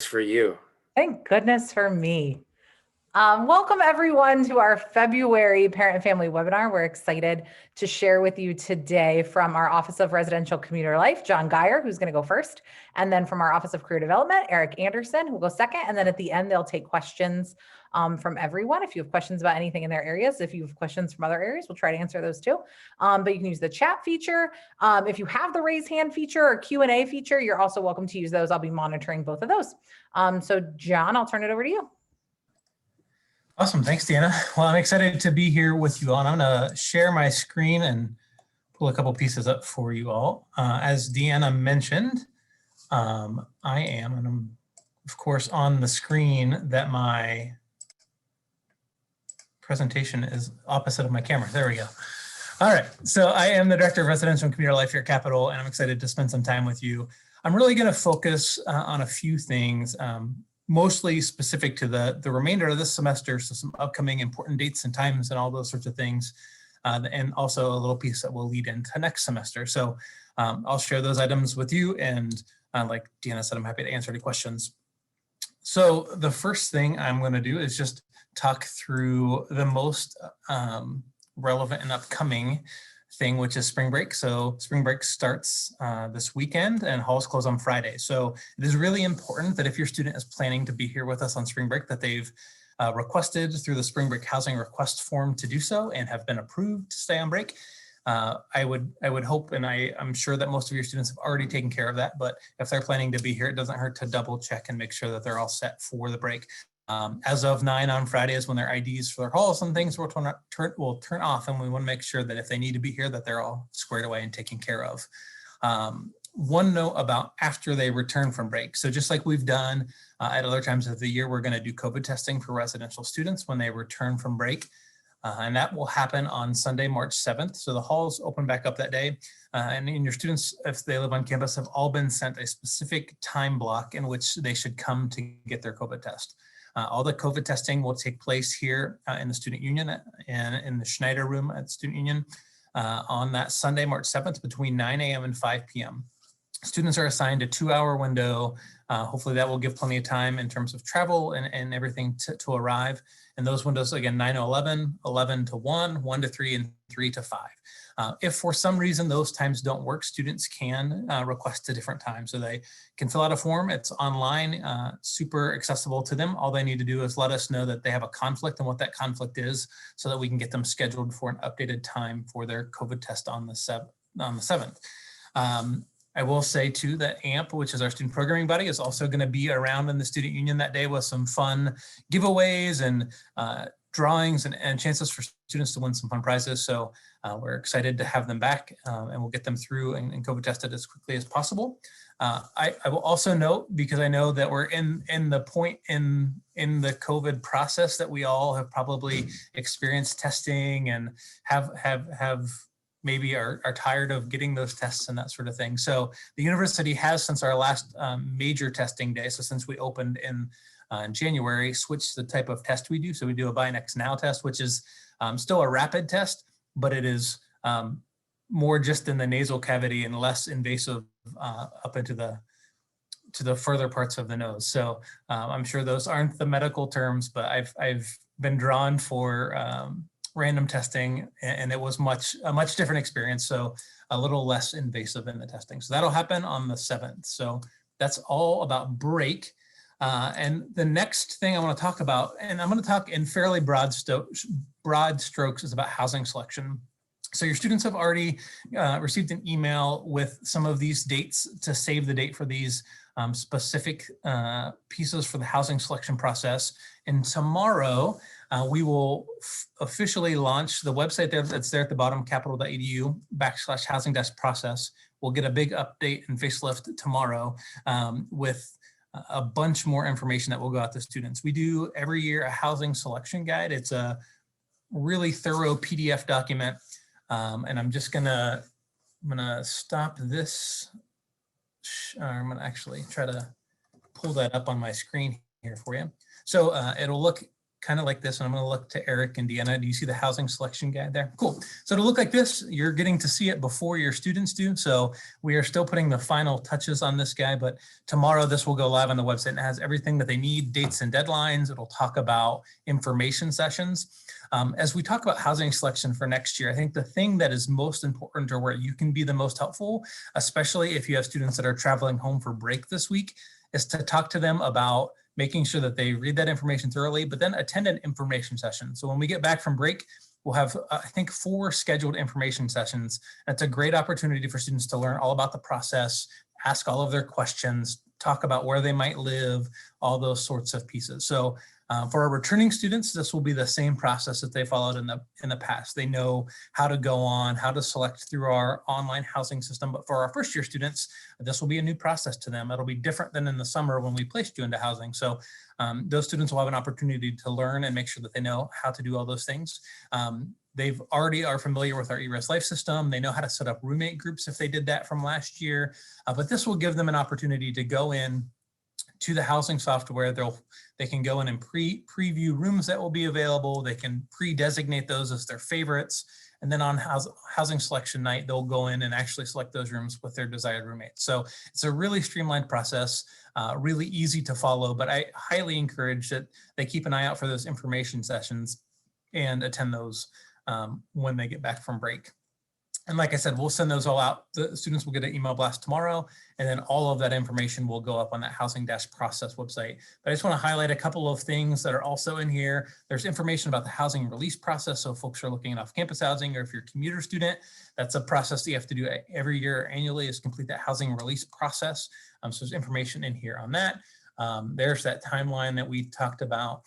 For you. Thank goodness for me. Welcome everyone to our February Parent and Family webinar. We're excited to share with you today from our Office of Residential Commuter Life, John Geyer, who's going to go first, and then from our Office of Career Development, Eric Anderson, who will go second, and then at the end, they'll take questions from everyone. If you have questions about anything in their areas, if you have questions from other areas, we'll try to answer those too. But you can use the chat feature. If you have the raise hand feature or Q&A feature, you're also welcome to use those. I'll be monitoring both of those. So John, I'll turn it over to you. Awesome. Thanks, Deanna. Well, I'm excited to be here with you all. And I'm going to share my screen and pull a couple pieces up for you all. As Deanna mentioned, I am, and I'm of course on the screen that my presentation is opposite of my camera. There we go. All right. So I am the Director of Residential and Commuter Life here at Capital, and I'm excited to spend some time with you. I'm really going to focus on a few things, mostly specific to the remainder of this semester, so some upcoming important dates and times and all those sorts of things, and also a little piece that will lead into next semester. So I'll share those items with you, and like Deanna said, I'm happy to answer any questions. So the first thing I'm going to do is just talk through the most relevant and upcoming thing, which is spring break. So spring break starts this weekend and halls close on Friday. So it is really important that if your student is planning to be here with us on spring break, that they've requested through the spring break housing request form to do so and have been approved to stay on break. I would hope, and I'm sure that most of your students have already taken care of that, but if they're planning to be here, it doesn't hurt to double check and make sure that they're all set for the break. As of 9 on Friday is when their IDs for their halls and things will turn off, and we want to make sure that if they need to be here, that they're all squared away and taken care of. One note about after they return from break. So just like we've done at other times of the year, we're going to do COVID testing for residential students when they return from break. And that will happen on Sunday, March 7th. So the halls open back up that day. And your students, if they live on campus, have all been sent a specific time block in which they should come to get their COVID test. All the COVID testing will take place here in the Student Union and in the Schneider room at Student Union on that Sunday, March 7th between 9 a.m. and 5 p.m. Students are assigned a 2-hour window. Hopefully that will give plenty of time in terms of travel and everything to arrive. And those windows, again, 9 to 11, 11 to 1, 1 to 3, and 3 to 5. If for some reason those times don't work, students can request a different time. So they can fill out a form. It's online, super accessible to them. All they need to do is let us know that they have a conflict and what that conflict is so that we can get them scheduled for an updated time for their COVID test on the 7th. I will say too that AMP, which is our student programming body, is also going to be around in the Student Union that day with some fun giveaways and drawings and chances for students to win some fun prizes. So we're excited to have them back and we'll get them through and COVID tested as quickly as possible. I will also note, because I know that we're in the point in the COVID process that we all have probably experienced testing and have maybe are tired of getting those tests and that sort of thing. So the university has, since our last major testing day, so since we opened in January, switched the type of test we do. So we do a Binax Now test, which is still a rapid test, but it is more just in the nasal cavity and less invasive up into the further parts of the nose. So I'm sure those aren't the medical terms, but I've been drawn for random testing, and it was a much different experience. So a little less invasive in the testing. So that'll happen on the 7th. So that's all about break. And the next thing I want to talk about, and I'm going to talk in fairly broad strokes, is about housing selection. So your students have already received an email with some of these dates to save the date for these specific pieces for the housing selection process. And tomorrow, we will officially launch the website that's there at the bottom, capital.edu/housing-process. We'll get a big update and facelift tomorrow with a bunch more information that will go out to students. We do every year a housing selection guide. It's a really thorough PDF document. And I'm gonna stop this. I'm gonna actually try to pull that up on my screen here for you. So it'll look kind of like this, and I'm going to look to Eric and Deanna. Do you see the housing selection guide there? Cool. So it'll look like this. You're getting to see it before your students do. So we are still putting the final touches on this guy, but tomorrow this will go live on the website and has everything that they need, dates and deadlines. It'll talk about information sessions. As we talk about housing selection for next year, I think the thing that is most important, or where you can be the most helpful, especially if you have students that are traveling home for break this week, is to talk to them about making sure that they read that information thoroughly, but then attend an information session. So when we get back from break, we'll have, I think, 4 scheduled information sessions. That's a great opportunity for students to learn all about the process, ask all of their questions, talk about where they might live, all those sorts of pieces. So for our returning students, this will be the same process that they followed in the past. They know how to go on, how to select through our online housing system. But for our first year students, this will be a new process to them. It'll be different than in the summer when we placed you into housing. So those students will have an opportunity to learn and make sure that they know how to do all those things. They've already are familiar with our ERES Life system. They know how to set up roommate groups if they did that from last year. But this will give them an opportunity to go in to the housing software. They can go in and preview rooms that will be available. They can pre-designate those as their favorites. And then on housing selection night, they'll go in and actually select those rooms with their desired roommates. So it's a really streamlined process, really easy to follow, but I highly encourage that they keep an eye out for those information sessions and attend those when they get back from break. And like I said, we'll send those all out. The students will get an email blast tomorrow, and then all of that information will go up on that housing-process website. But I just want to highlight a couple of things that are also in here. There's information about the housing release process. So folks are looking at off-campus housing, or if you're a commuter student, that's a process that you have to do every year annually, is complete that housing release process. So there's information in here on that. There's that timeline that we talked about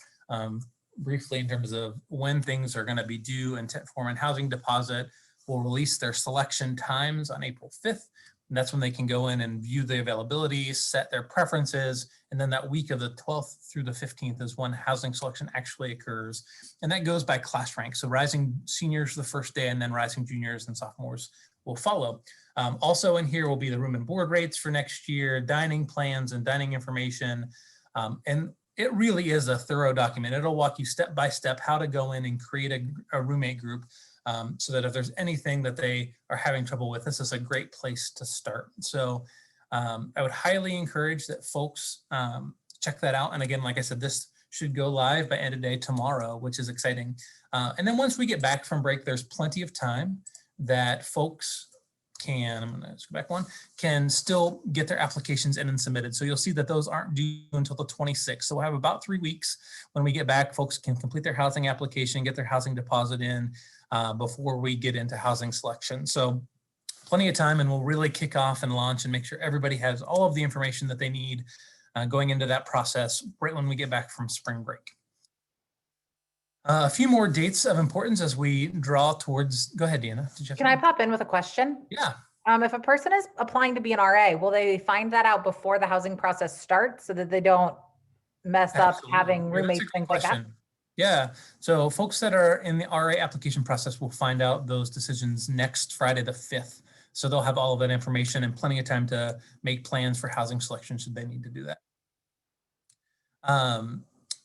briefly in terms of when things are going to be due, and Intent Form and Housing Deposit will release their selection times on April 5th. And that's when they can go in and view the availability, set their preferences. And then that week of the 12th through the 15th is when housing selection actually occurs. And that goes by class rank. So rising seniors the first day, and then rising juniors and sophomores will follow. Also in here will be the room and board rates for next year, dining plans and dining information. And it really is a thorough document. It'll walk you step by step how to go in and create a roommate group. So that if there's anything that they are having trouble with, this is a great place to start. So I would highly encourage that folks check that out. And again, like I said, this should go live by end of day tomorrow, which is exciting. And then once we get back from break, there's plenty of time that folks can, I'm gonna just go back one, can still get their applications in and submitted. So you'll see that those aren't due until the 26th. So we'll have about 3 weeks. When we get back, folks can complete their housing application, get their housing deposit in before we get into housing selection. So plenty of time, and we'll really kick off and launch and make sure everybody has all of the information that they need going into that process right when we get back from spring break. A few more dates of importance as we draw towards, go ahead, Deanna. Did you have Can I pop in with a question? Yeah. If a person is applying to be an RA, will they find that out before the housing process starts so that they don't mess up Absolutely. having Yeah, roommates, that's a good things like that? question. Yeah, so folks that are in the RA application process will find out those decisions next Friday the 5th. So they'll have all of that information and plenty of time to make plans for housing selection should they need to do that.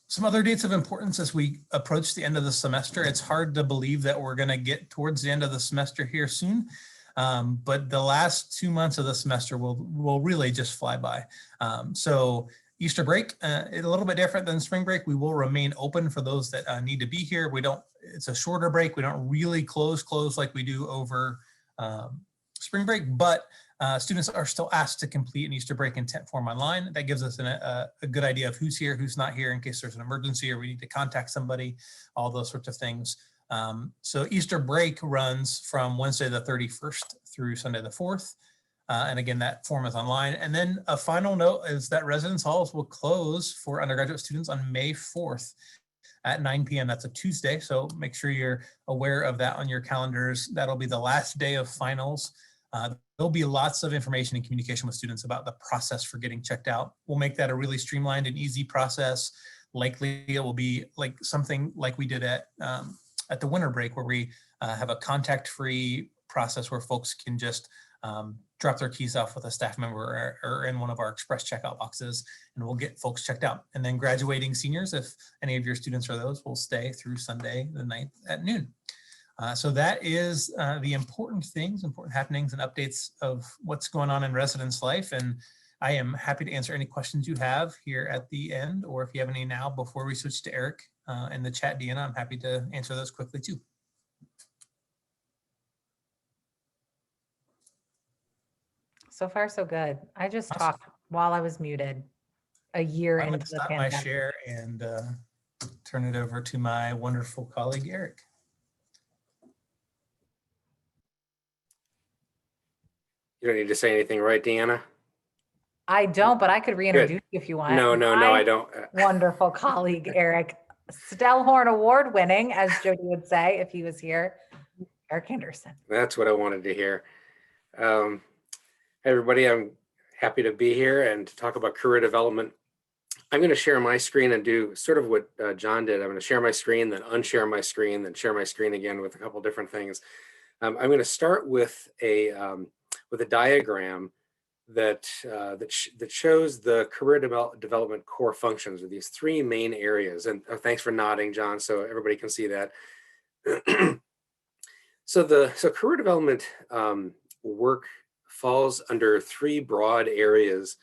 Some other dates of importance as we approach the end of the semester. It's hard to believe that we're going to get towards the end of the semester here soon. But the last 2 months of the semester will really just fly by. So Easter break, a little bit different than spring break. We will remain open for those that need to be here. It's a shorter break. We don't really close like we do over spring break, but students are still asked to complete an Easter break intent form online. That gives us a good idea of who's here, who's not here in case there's an emergency or we need to contact somebody, all those sorts of things. So Easter break runs from Wednesday the 31st through Sunday the 4th. And again, that form is online. And then a final note is that residence halls will close for undergraduate students on May 4th at 9 p.m. That's a Tuesday. So make sure you're aware of that on your calendars. That'll be the last day of finals. There'll be lots of information and communication with students about the process for getting checked out. We'll make that a really streamlined and easy process. Likely it will be like something like we did at the winter break, where we have a contact-free process where folks can just drop their keys off with a staff member or in one of our express checkout boxes, and we'll get folks checked out. And then graduating seniors, if any of your students are those, will stay through Sunday the 9th at noon. So that is the important things, important happenings and updates of what's going on in residence life. And I am happy to answer any questions you have here at the end, or if you have any now before we switch to Eric in the chat, Deanna, I'm happy to answer those quickly too. So far, so good. I just Awesome. talked while I was muted a year I'm going into to the stop my pandemic. share and turn it over to my wonderful colleague, Eric. You don't need to say anything, right, Deanna? I don't, but I could reintroduce you if you want. No, My I don't. wonderful colleague, Eric, Stellhorn Award winning, as Jody would say if he was here, Eric Henderson. That's what I wanted to hear. Hey, everybody, I'm happy to be here and to talk about career development. I'm going to share my screen and do sort of what John did. I'm going to share my screen, then unshare my screen, then share my screen again with a couple different things. I'm going to start with a diagram that shows the career development core functions, or these three main areas. And thanks for nodding, John, so everybody can see that. So career development work falls under three broad areas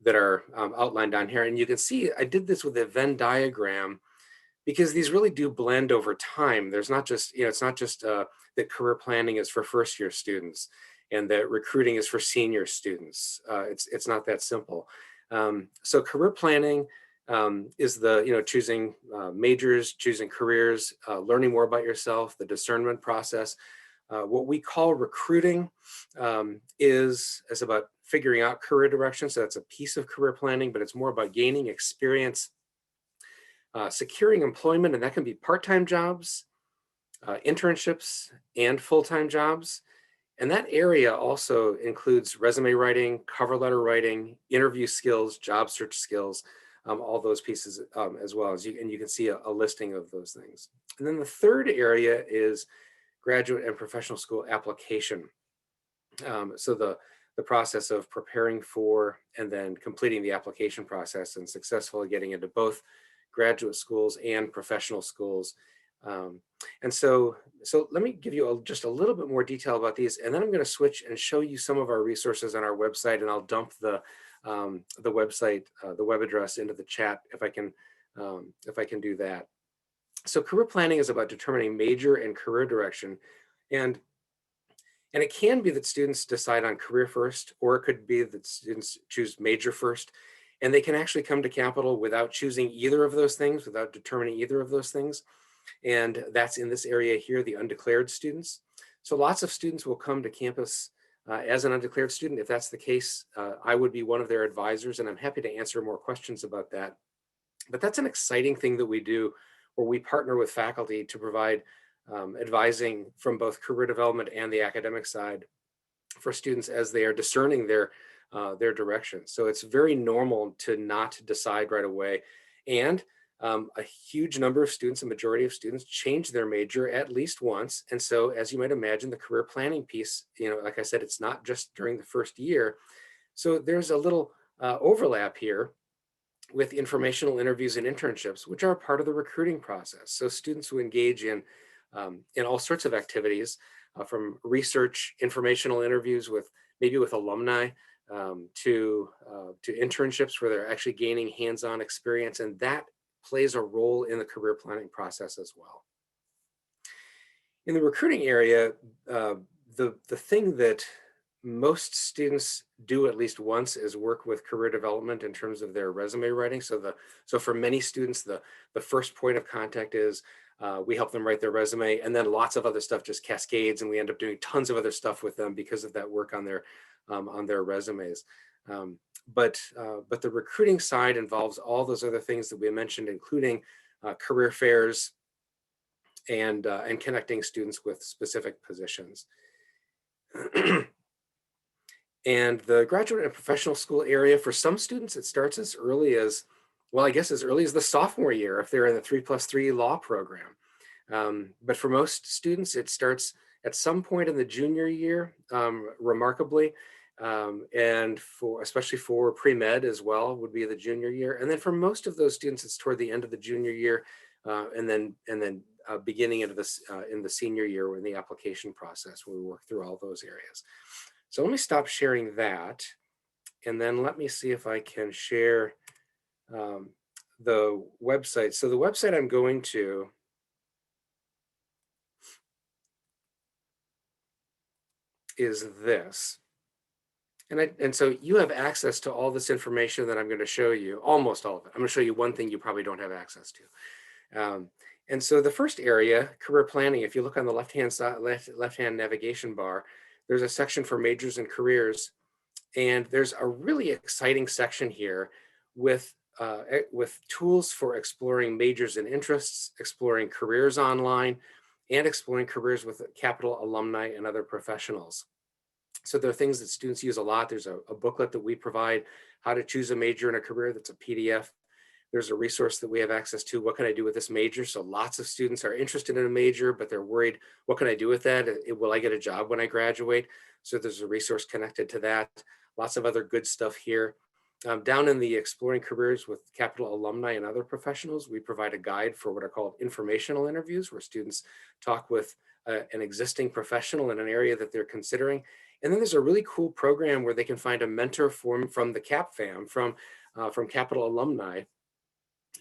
that are outlined down here. And you can see I did this with a Venn diagram because these really do blend over time. There's not just, it's not just that career planning is for first-year students and that recruiting is for senior students. It's not that simple. So career planning is the, choosing majors, choosing careers, learning more about yourself, the discernment process. What we call recruiting is about figuring out career direction. So that's a piece of career planning, but it's more about gaining experience, securing employment, and that can be part-time jobs, internships, and full-time jobs. And that area also includes resume writing, cover letter writing, interview skills, job search skills, all those pieces as well. And you can see a listing of those things. And then the third area is graduate and professional school application. So the process of preparing for and then completing the application process and successfully getting into both graduate schools and professional schools. And so let me give you just a little bit more detail about these, and then I'm going to switch and show you some of our resources on our website, and I'll dump the website, the web address into the chat if I can do that. So career planning is about determining major and career direction, and it can be that students decide on career first, or it could be that students choose major first, and they can actually come to Capital without choosing either of those things, without determining either of those things. And that's in this area here, the undeclared students. So lots of students will come to campus as an undeclared student. If that's the case, I would be one of their advisors, and I'm happy to answer more questions about that. But that's an exciting thing that we do, where we partner with faculty to provide advising from both career development and the academic side for students as they are discerning their direction. So it's very normal to not decide right away. And a huge number of students, a majority of students, change their major at least once. And so, as you might imagine, the career planning piece, like I said, it's not just during the first year. So there's a little overlap here with informational interviews and internships, which are part of the recruiting process. So students who engage in all sorts of activities, from research, informational interviews with alumni, to internships where they're actually gaining hands-on experience, and that plays a role in the career planning process as well. In the recruiting area, the thing that most students do at least once is work with career development in terms of their resume writing. So for many students, the first point of contact is we help them write their resume, and then lots of other stuff just cascades, and we end up doing tons of other stuff with them because of that work on their resumes. But the recruiting side involves all those other things that we mentioned, including career fairs and connecting students with specific positions. And the graduate and professional school area, for some students, it starts as early as, well, I guess as early as the sophomore year if they're in the 3+3 law program. But for most students, it starts at some point in the junior year, remarkably, and especially for pre-med as well would be the junior year. And then for most of those students, it's toward the end of the junior year, and then beginning into this in the senior year in the application process where we work through all those areas. So let me stop sharing that, and then let me see if I can share the website. So the website I'm going to is this. And so you have access to all this information that I'm going to show you, almost all of it. I'm going to show you one thing you probably don't have access to. And so the first area, career planning, if you look on the left-hand side, left-hand navigation bar, there's a section for majors and careers. And there's a really exciting section here with tools for exploring majors and interests, exploring careers online, and exploring careers with Capital alumni and other professionals. So there are things that students use a lot. There's a booklet that we provide, how to choose a major and a career, that's a PDF. There's a resource that we have access to, what can I do with this major? So lots of students are interested in a major, but they're worried, what can I do with that? Will I get a job when I graduate? So there's a resource connected to that. Lots of other good stuff here. Down in the Exploring Careers with Capital alumni and other professionals, we provide a guide for what are called informational interviews, where students talk with an existing professional in an area that they're considering. And then there's a really cool program where they can find a mentor from the CAP fam, from Capital alumni,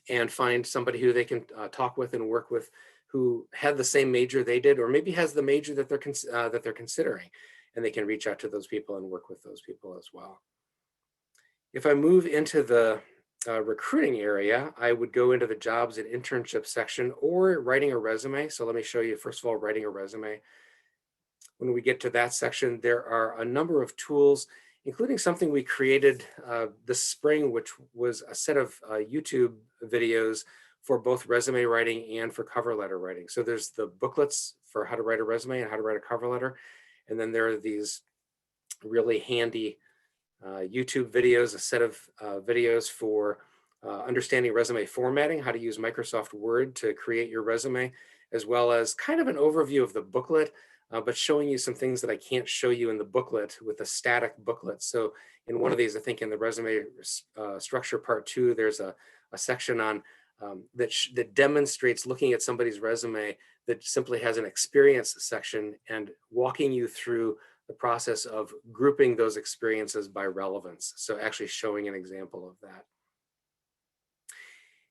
and find somebody who they can talk with and work with who had the same major they did, or maybe has the major that they're considering, and they can reach out to those people and work with those people as well. If I move into the recruiting area, I would go into the jobs and internships section or writing a resume. So let me show you, first of all, writing a resume. When we get to that section, there are a number of tools, including something we created this spring, which was a set of YouTube videos for both resume writing and for cover letter writing. So there's the booklets for how to write a resume and how to write a cover letter. And then there are these really handy YouTube videos, a set of videos for understanding resume formatting, how to use Microsoft Word to create your resume, as well as kind of an overview of the booklet, but showing you some things that I can't show you in the booklet with a static booklet. So in one of these, I think in the resume structure part 2, there's a section on that demonstrates looking at somebody's resume that simply has an experience section and walking you through the process of grouping those experiences by relevance. So actually showing an example of that.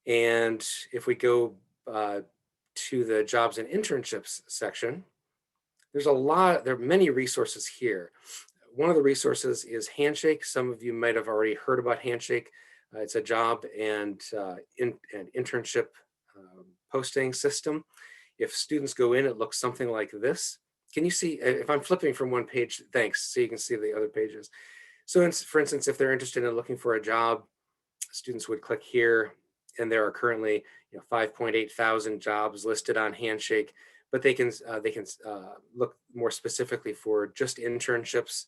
And if we go to the jobs and internships section, there are many resources here. One of the resources is Handshake. Some of you might have already heard about Handshake. It's a job and internship posting system. If students go in, it looks something like this. Can you see, if I'm flipping from one page, thanks, so you can see the other pages. So for instance, if they're interested in looking for a job, students would click here, and there are currently 5.8 thousand jobs listed on Handshake, but they can look more specifically for just internships,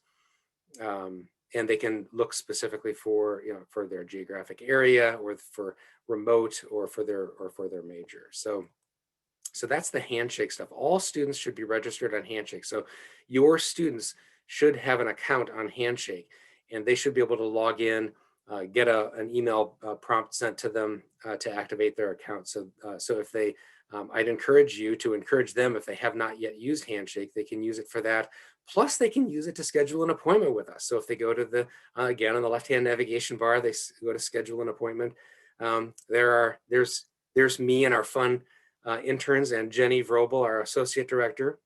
and they can look specifically for for their geographic area, or for remote, or for their major. So that's the Handshake stuff. All students should be registered on Handshake. So your students should have an account on Handshake, and they should be able to log in, get an email prompt sent to them to activate their account. So if they, I'd encourage you to encourage them, if they have not yet used Handshake, they can use it for that. Plus they can use it to schedule an appointment with us. So if they go to the, again, on the left-hand navigation bar, they go to schedule an appointment. There's me and our fun interns, and Jenny Vrobel, our associate director.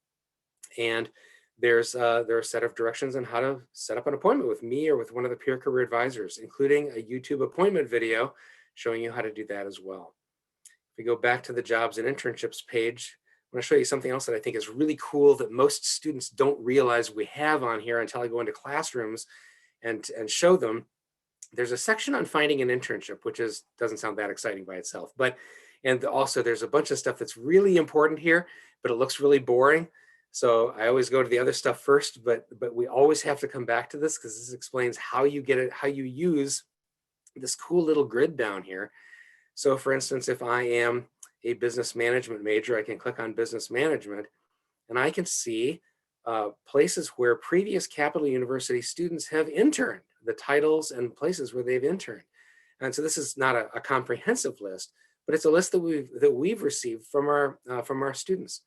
And there are a set of directions on how to set up an appointment with me or with one of the peer career advisors, including a YouTube appointment video showing you how to do that as well. If we go back to the jobs and internships page, I'm going to show you something else that I think is really cool that most students don't realize we have on here until I go into classrooms and show them. There's a section on finding an internship, which doesn't sound that exciting by itself, and also there's a bunch of stuff that's really important here, but it looks really boring. So I always go to the other stuff first, but we always have to come back to this, because this explains how you get it, how you use this cool little grid down here. So for instance, if I am a business management major, I can click on business management, and I can see places where previous Capital University students have interned, the titles and places where they've interned. And so this is not a comprehensive list, but it's a list that we've received from our students.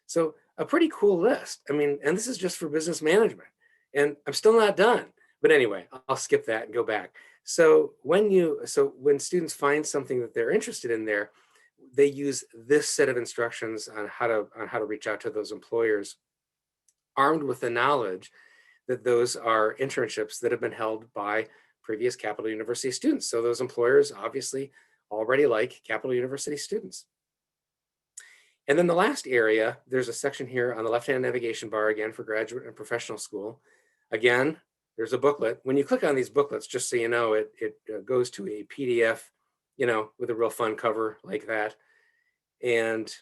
So a pretty cool list. I mean, and this is just for business management, and I'm still not done. But anyway, I'll skip that and go back. So when students find something that they're interested in there, they use this set of instructions on how to reach out to those employers, armed with the knowledge that those are internships that have been held by previous Capital University students. So those employers obviously already like Capital University students. And then the last area, there's a section here on the left-hand navigation bar, again, for graduate and professional school. Again, there's a booklet. When you click on these booklets, just so you know, it goes to a PDF, with a real fun cover like that. And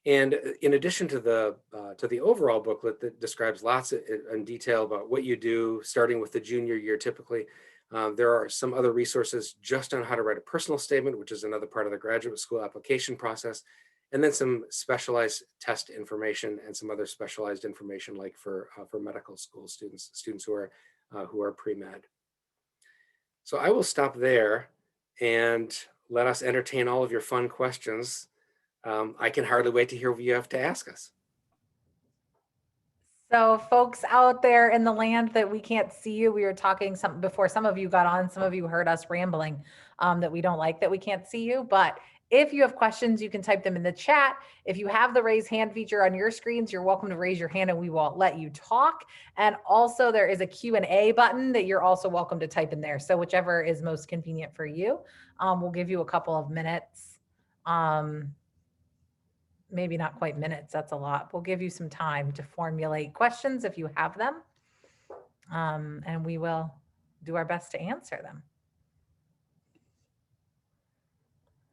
in addition to the overall booklet that describes lots in detail about what you do, starting with the junior year typically, there are some other resources just on how to write a personal statement, which is another part of the graduate school application process, and then some specialized test information and some other specialized information like for medical school students who are pre-med. So I will stop there and let us entertain all of your fun questions. I can hardly wait to hear what you have to ask us. So folks out there in the land that we can't see you, we were talking something before some of you got on, some of you heard us rambling that we don't like that we can't see you. But if you have questions, you can type them in the chat. If you have the raise hand feature on your screens, you're welcome to raise your hand and we will let you talk. And also there is a Q&A button that you're also welcome to type in there. So whichever is most convenient for you, we'll give you a couple of minutes. Maybe not quite minutes, that's a lot. We'll give you some time to formulate questions if you have them. And we will do our best to answer them.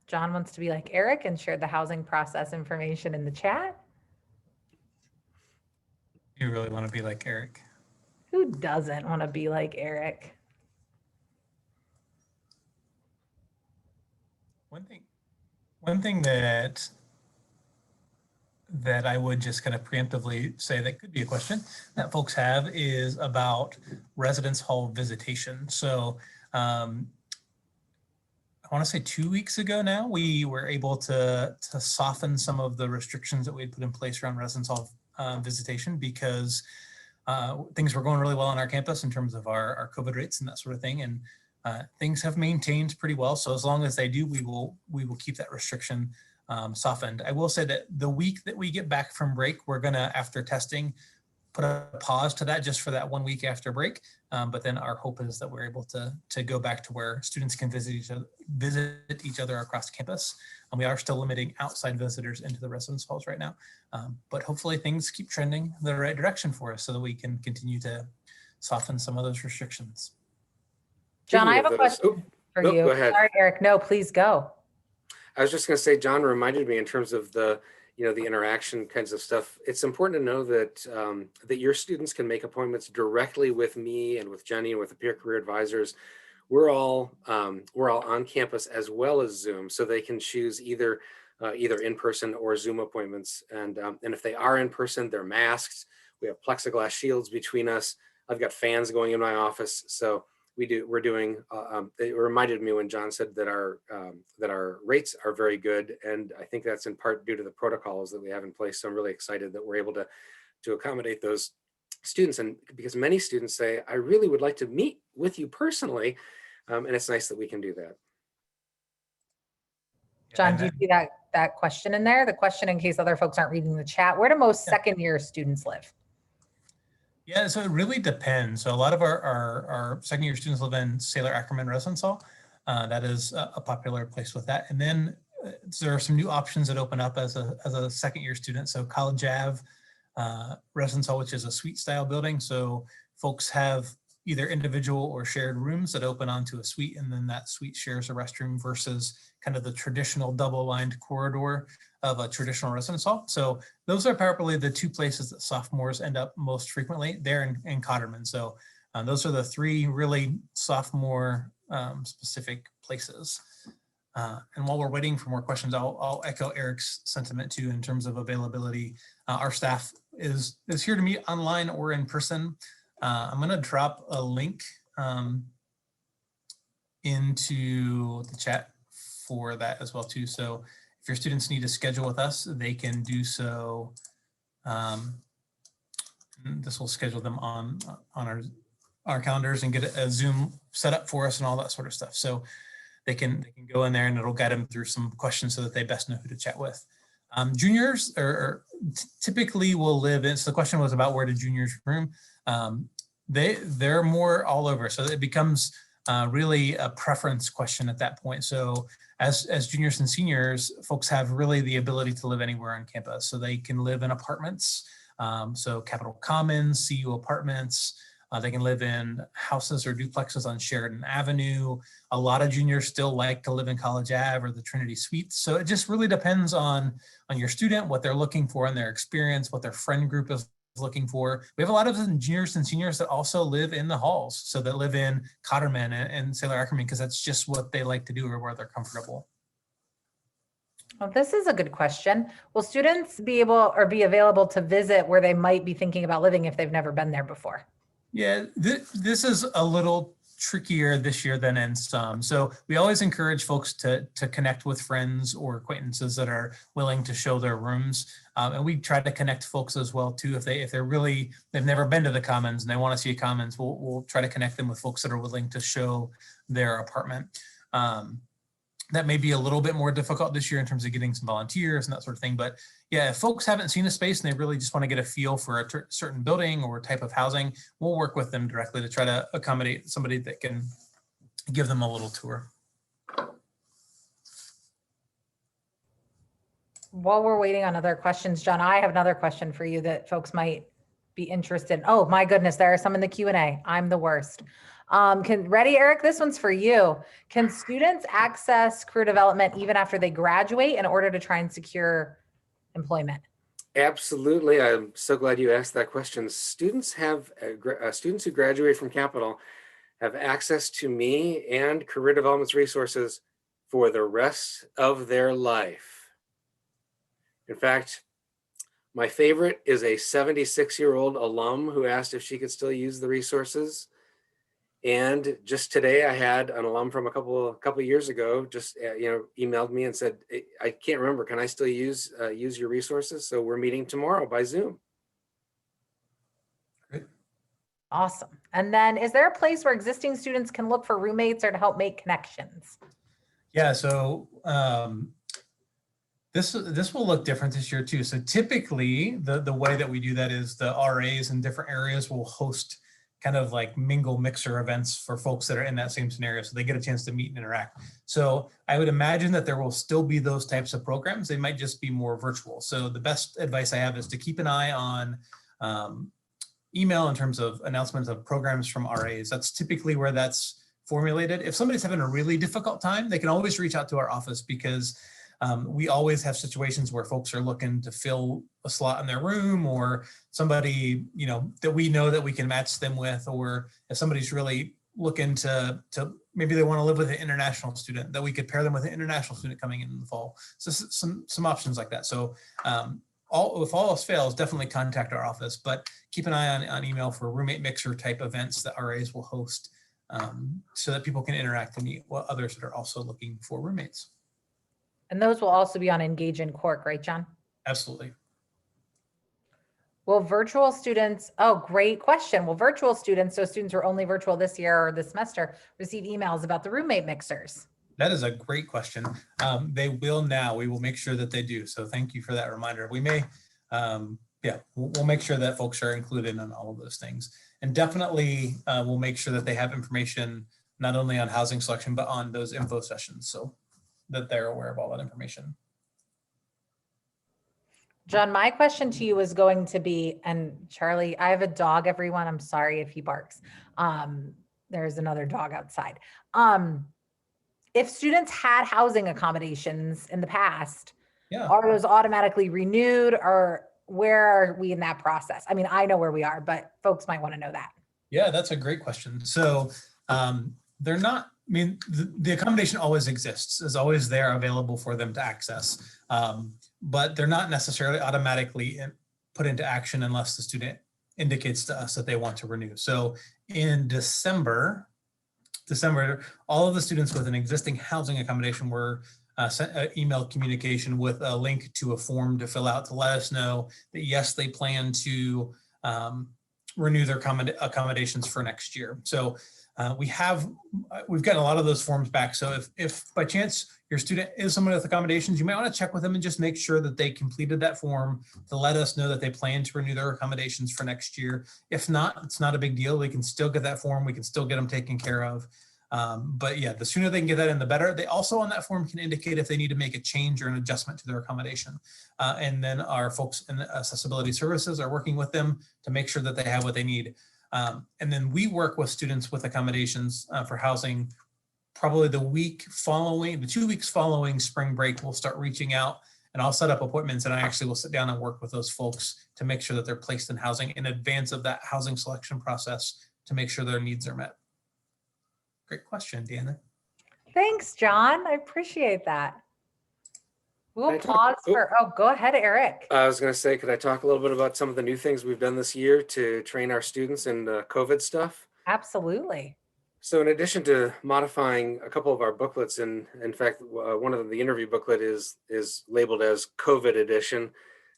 John wants to be like Eric and share the housing process information in the chat. You really want to be like Eric? Who doesn't want to be like Eric? One thing that I would just kind of preemptively say that could be a question that folks have is about residence hall visitation. So I want to say 2 weeks ago now, we were able to soften some of the restrictions that we had put in place around residence hall visitation because things were going really well on our campus in terms of our COVID rates and that sort of thing. And things have maintained pretty well. So as long as they do, we will keep that restriction softened. I will say that the week that we get back from break, we're gonna, after testing, put a pause to that just for that 1 week after break. But then our hope is that we're able to go back to where students can visit each other across campus. And we are still limiting outside visitors into the residence halls right now. But hopefully things keep trending the right direction for us so that we can continue to soften some of those restrictions. John, I have a question for you. Go ahead. Sorry, Eric. No, please go. I was just going to say, John reminded me in terms of the interaction kinds of stuff. It's important to know that that your students can make appointments directly with me and with Jenny and with the peer career advisors. We're all on campus as well as Zoom, so they can choose either in person or Zoom appointments. And if they are in person, they're masked. We have plexiglass shields between us. I've got fans going in my office, so we're doing. It reminded me when John said that our rates are very good, and I think that's in part due to the protocols that we have in place. So I'm really excited that we're able to accommodate those students, and because many students say, I really would like to meet with you personally, and it's nice that we can do that. John, do you see that question in there? The question, in case other folks aren't reading the chat, where do most second year students live? Yeah, so it really depends. So a lot of our second year students live in Sailor Ackerman Residence Hall. That is a popular place with that. And then there are some new options that open up as a second year student. So College Ave Residence Hall, which is a suite style building. So folks have either individual or shared rooms that open onto a suite, and then that suite shares a restroom versus kind of the traditional double lined corridor of a traditional residence hall. So those are probably the two places that sophomores end up most frequently, there in Cotterman. So those are the three really sophomore specific places. And while we're waiting for more questions, I'll echo Eric's sentiment too in terms of availability. Our staff is here to meet online or in person. I'm going to drop a link into the chat for that as well too. So if your students need to schedule with us, they can do so. This will schedule them on our calendars and get a Zoom set up for us and all that sort of stuff. So they can go in there and it'll guide them through some questions so that they best know who to chat with. Juniors typically will live in, so the question was about where do juniors room. They're more all over. So it becomes really a preference question at that point. So as juniors and seniors, folks have really the ability to live anywhere on campus. So they can live in apartments. So Capitol Commons, CU apartments. They can live in houses or duplexes on Sheridan Avenue. A lot of juniors still like to live in College Ave or the Trinity Suites. So it just really depends on your student, what they're looking for in their experience, what their friend group is looking for. We have a lot of juniors and seniors that also live in the halls. So that live in Cotterman and Sailor Ackerman because that's just what they like to do or where they're comfortable. Well, this is a good question. Will students be able or be available to visit where they might be thinking about living if they've never been there before? Yeah, this is a little trickier this year than in some. So we always encourage folks to connect with friends or acquaintances that are willing to show their rooms. And we try to connect folks as well too. If they've never been to the Commons and they want to see a Commons, we'll try to connect them with folks that are willing to show their apartment. That may be a little bit more difficult this year in terms of getting some volunteers and that sort of thing. But yeah, if folks haven't seen a space and they really just want to get a feel for a certain building or type of housing, we'll work with them directly to try to accommodate somebody that can give them a little tour. While we're waiting on other questions, John, I have another question for you that folks might be interested in. Oh my goodness, there are some in the Q&A. I'm the worst. Ready, Eric? This one's for you. Can students access career development even after they graduate in order to try and secure employment? Absolutely. I'm so glad you asked that question. Students who graduate from Capital have access to me and career development resources for the rest of their life. In fact, my favorite is a 76-year-old alum who asked if she could still use the resources. And just today, I had an alum from a couple years ago just emailed me and said, "I can't remember. Can I still use your resources?" So we're meeting tomorrow by Zoom. Great. Awesome. And then, is there a place where existing students can look for roommates or to help make connections? Yeah. So this will look different this year too. So typically, the way that we do that is the RAs in different areas will host kind of like mixer events for folks that are in that same scenario. So they get a chance to meet and interact. So I would imagine that there will still be those types of programs. They might just be more virtual. So the best advice I have is to keep an eye on email in terms of announcements of programs from RAs. That's typically where that's formulated. If somebody's having a really difficult time, they can always reach out to our office because we always have situations where folks are looking to fill a slot in their room or somebody, that we know that we can match them with, or if somebody's really looking to maybe they want to live with an international student, that we could pair them with an international student coming in the fall. So some options like that. So if all else fails, definitely contact our office, but keep an eye on email for roommate mixer type events that RAs will host so that people can interact and meet others that are also looking for roommates. And those will also be on Engage in Cork, right, John? Absolutely. Will virtual students, oh, great question. Will virtual students, so students who are only virtual this year or this semester, receive emails about the roommate mixers? That is a great question. They will now. We will make sure that they do. So thank you for that reminder. We may, we'll make sure that folks are included in all of those things. And definitely we'll make sure that they have information not only on housing selection, but on those info sessions so that they're aware of all that information. John, my question to you is going to be, and Charlie, I have a dog, everyone. I'm sorry if he barks. There's another dog outside. If students had housing accommodations in the past, are those automatically renewed, or where are we in that process? I mean, I know where we are, but folks might want to know that. Yeah, that's a great question. So they're not mean, the accommodation always exists, is always there available for them to access. But they're not necessarily automatically put into action unless the student indicates to us that they want to renew. So in December, all of the students with an existing housing accommodation were sent an email communication with a link to a form to fill out to let us know that yes, they plan to renew their accommodations for next year. So we've gotten a lot of those forms back. So if by chance your student is someone with accommodations, you might want to check with them and just make sure that they completed that form to let us know that they plan to renew their accommodations for next year. If not, it's not a big deal. We can still get that form. We can still get them taken care of. But yeah, the sooner they can get that in, the better. They also on that form can indicate if they need to make a change or an adjustment to their accommodation. And then our folks in accessibility services are working with them to make sure that they have what they need. And then we work with students with accommodations for housing. Probably the 2 weeks following spring break, we'll start reaching out and I'll set up appointments and I actually will sit down and work with those folks to make sure that they're placed in housing in advance of that housing selection process to make sure their needs are met. Great question, Deanna. Thanks, John. I appreciate that. We'll Can I talk- pause for, oh, go ahead, Eric. I was going to say, could I talk a little bit about some of the new things we've done this year to train our students in COVID stuff? Absolutely. So in addition to modifying a couple of our booklets, and in fact, one of them, the interview booklet is labeled as COVID edition.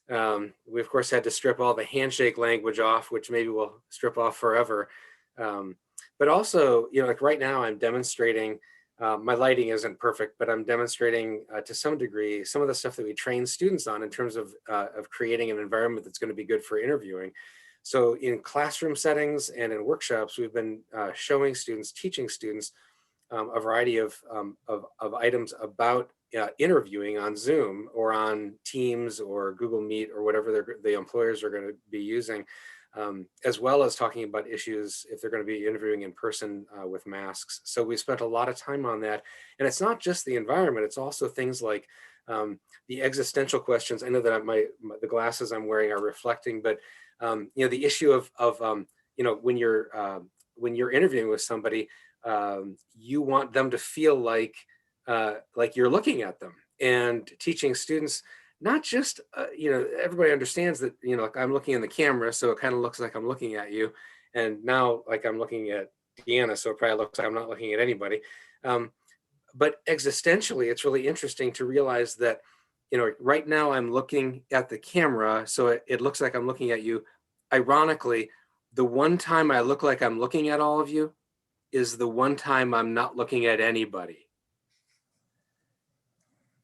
We of course had to strip all the handshake language off, which maybe we'll strip off forever. But also, like right now I'm demonstrating, my lighting isn't perfect, but I'm demonstrating to some degree some of the stuff that we train students on in terms of creating an environment that's going to be good for interviewing. So in classroom settings and in workshops, we've been showing students, teaching students a variety of items about interviewing on Zoom or on Teams or Google Meet or whatever the employers are going to be using, as well as talking about issues if they're going to be interviewing in person with masks. So we spent a lot of time on that. And it's not just the environment, it's also things like the existential questions. I know that the glasses I'm wearing are reflecting, but the issue of when you're interviewing with somebody, you want them to feel like you're looking at them, and teaching students not just everybody understands that like I'm looking in the camera, so it kind of looks like I'm looking at you, and now like I'm looking at Deanna, so it probably looks like I'm not looking at anybody. But existentially, it's really interesting to realize that right now I'm looking at the camera, so it looks like I'm looking at you. Ironically, the one time I look like I'm looking at all of you is the one time I'm not looking at anybody.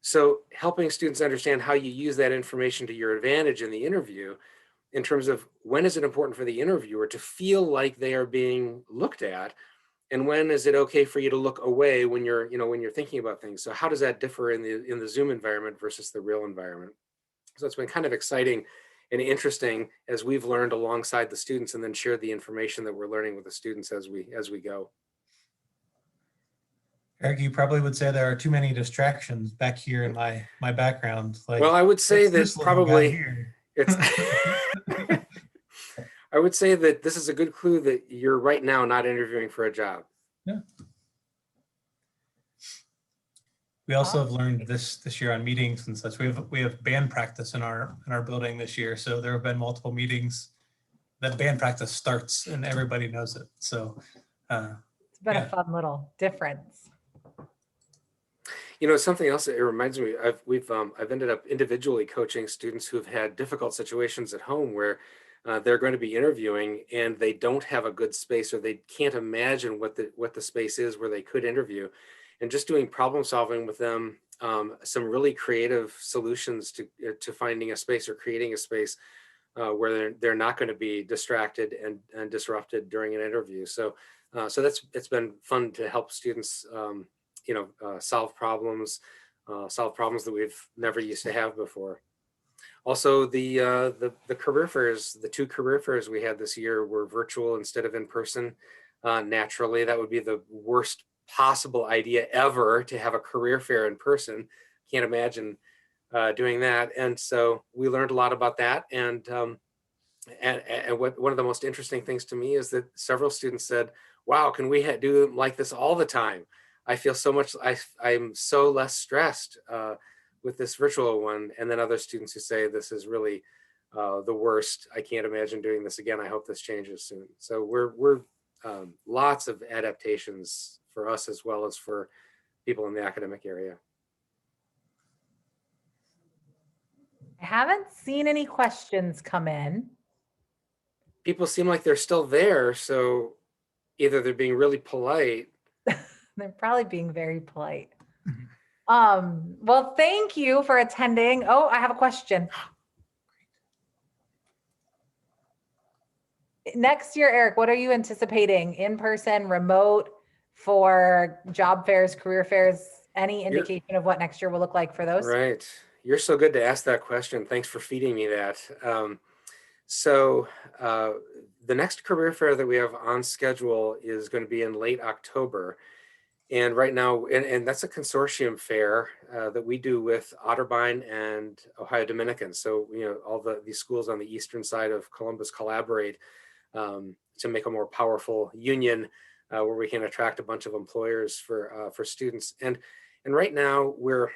So helping students understand how you use that information to your advantage in the interview, in terms of when is it important for the interviewer to feel like they are being looked at, and when is it okay for you to look away when you're thinking about things. So how does that differ in the Zoom environment versus the real environment? So it's been kind of exciting and interesting as we've learned alongside the students, and then shared the information that we're learning with the students as we go. Eric, you probably would say there are too many distractions back here in my background. Like, well, I would say that this little guy probably here? it's I would say that this is a good clue that you're right now not interviewing for a job. Yeah. We also have learned this year on meetings and such. We have band practice in our building this year. So there have been multiple meetings that band practice starts and everybody knows it. So It's been a fun little difference. Something else that it reminds me, I've ended up individually coaching students who've had difficult situations at home where they're going to be interviewing and they don't have a good space, or they can't imagine what the space is where they could interview, and just doing problem solving with them, some really creative solutions to finding a space or creating a space where they're not going to be distracted and disrupted during an interview. So it's been fun to help students solve problems that we've never used to have before. Also, the career fairs, the 2 career fairs we had this year were virtual instead of in person. Naturally, that would be the worst possible idea ever to have a career fair in person. Can't imagine doing that. And so we learned a lot about that. And one of the most interesting things to me is that several students said, wow, can we do them like this all the time? I feel so much, I'm so less stressed with this virtual one. And then other students who say this is really the worst. I can't imagine doing this again. I hope this changes soon. So we're lots of adaptations for us as well as for people in the academic area. I haven't seen any questions come in. People seem like they're still there. So either they're being really polite. They're probably being very polite. Mhm. Well, thank you for attending. Oh, I have a question. Next year, Eric, what are you anticipating? In person, remote, for job fairs, career fairs? Any indication of what next year will look like for those? Right. You're so good to ask that question. Thanks for feeding me that. So the next career fair that we have on schedule is going to be in late October. And right now, and that's a consortium fair that we do with Otterbein and Ohio Dominican. So, all these schools on the eastern side of Columbus collaborate to make a more powerful union where we can attract a bunch of employers for students. And right now we're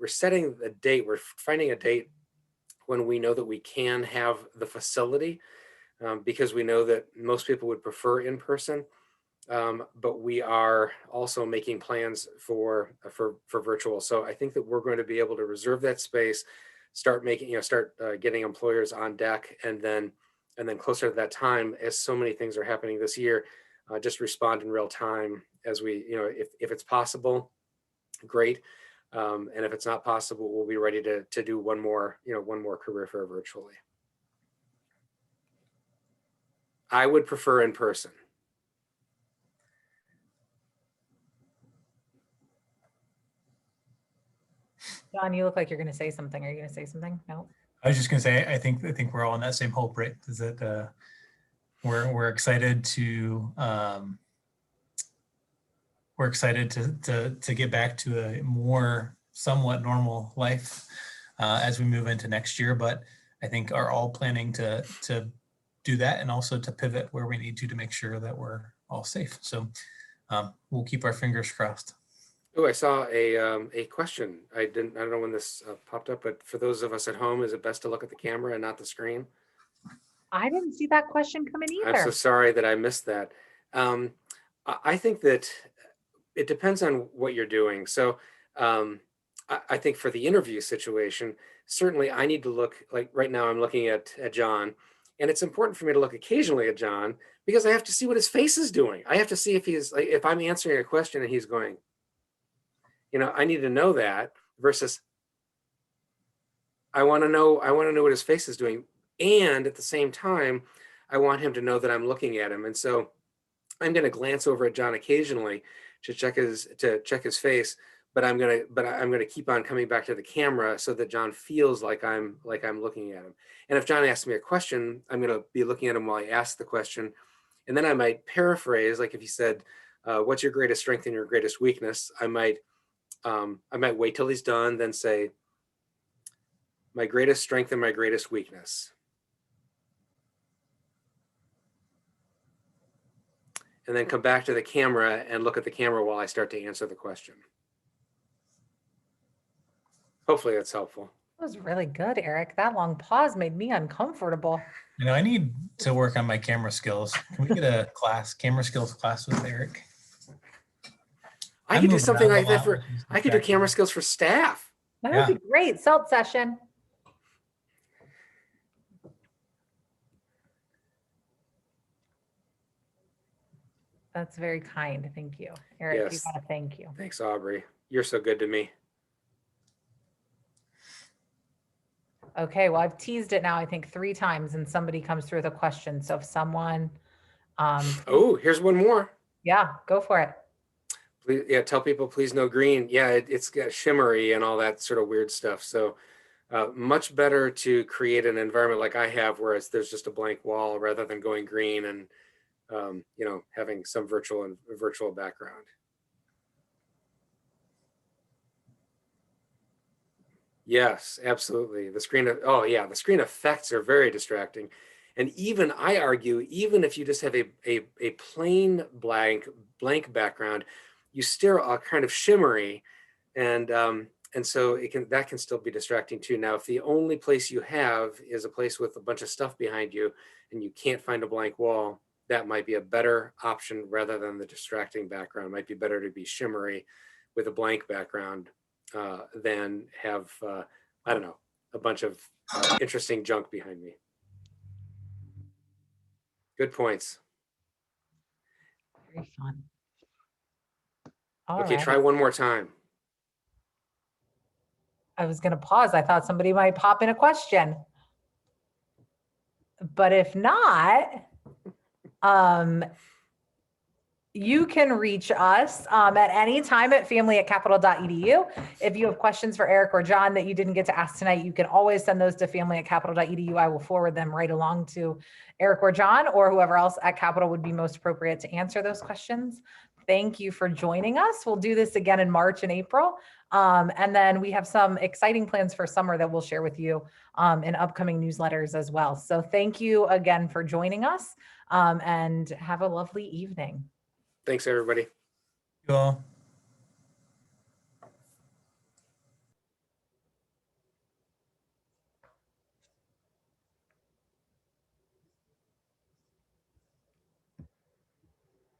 setting a date. We're finding a date when we know that we can have the facility because we know that most people would prefer in person. But we are also making plans for virtual. So I think that we're going to be able to reserve that space, start getting employers on deck, and then closer to that time, as so many things are happening this year, just respond in real time as we, if it's possible, great. And if it's not possible, we'll be ready to do one more career fair virtually. I would prefer in person. John, you look like you're going to say something. Are you going to say something? No. I was just going to say, I think we're all in that same hope, right? Is that we're excited to get back to a more somewhat normal life as we move into next year. But I think are all planning to do that and also to pivot where we need to make sure that we're all safe. So we'll keep our fingers crossed. Oh, I saw a question. I don't know when this popped up, but for those of us at home, is it best to look at the camera and not the screen? I didn't see that question come in either. I'm so sorry that I missed that. I think that it depends on what you're doing. So I think for the interview situation, certainly I need to look, like right now I'm looking at John, and it's important for me to look occasionally at John because I have to see what his face is doing. I have to see if he's like, if I'm answering a question and he's going, I need to know that versus I want to know what his face is doing. And at the same time, I want him to know that I'm looking at him. And so I'm going to glance over at John occasionally to check his face, but I'm going to keep on coming back to the camera so that John feels like I'm looking at him. And if John asks me a question, I'm going to be looking at him while I ask the question. And then I might paraphrase, like if he said, what's your greatest strength and your greatest weakness? I might wait till he's done, then say, my greatest strength and my greatest weakness. And then come back to the camera and look at the camera while I start to answer the question. Hopefully that's helpful. That was really good, Eric. That long pause made me uncomfortable. I need to work on my camera skills. Can we get a camera skills class with Eric? I could do something like that I could do camera skills for staff. That would be great. SELT session. That's very kind. Thank you. Eric, Yes. you gotta thank you. Thanks, Aubrey. You're so good to me. Okay, well, I've teased it now, I think 3 times, and somebody comes through with a question. So if someone, Oh, here's one more. yeah, go for it. Please, yeah, tell people please no green. Yeah, it's got shimmery and all that sort of weird stuff. So much better to create an environment like I have where there's just a blank wall rather than going green and having some virtual background. Yes, absolutely. The screen effects are very distracting. And even I argue, even if you just have a plain blank background, you still are kind of shimmery, and so that can still be distracting too. Now, if the only place you have is a place with a bunch of stuff behind you and you can't find a blank wall, that might be a better option rather than the distracting background. It might be better to be shimmery with a blank background than have, I don't know, a bunch of interesting junk behind me. Good points. Very fun. All Okay, right. try one more time. I was going to pause. I thought somebody might pop in a question. But if not, you can reach us at any time at family@capital.edu. If you have questions for Eric or John that you didn't get to ask tonight, you can always send those to family@capital.edu. I will forward them right along to Eric or John or whoever else at Capital would be most appropriate to answer those questions. Thank you for joining us. We'll do this again in March and April. And then we have some exciting plans for summer that we'll share with you in upcoming newsletters as well. So thank you again for joining us and have a lovely evening. Thanks, everybody. You all.